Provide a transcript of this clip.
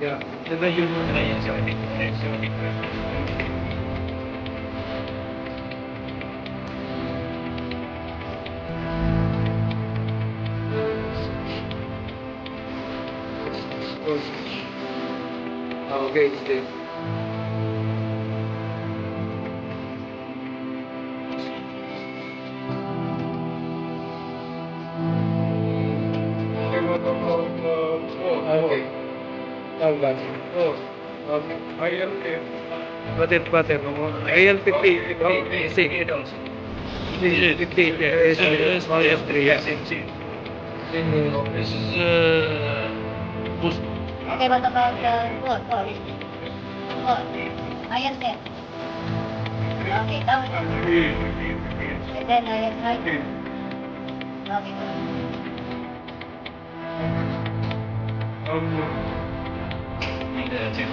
Yeah, then I use okay, okay. Okay. Now got it. Oh, IL50. Butter. IL50. Basic. 50. Yes, S3. Yes. This is boost. Okay, what about what? Iron 10. Okay, down. And then iron 9. Okay. Need a 10.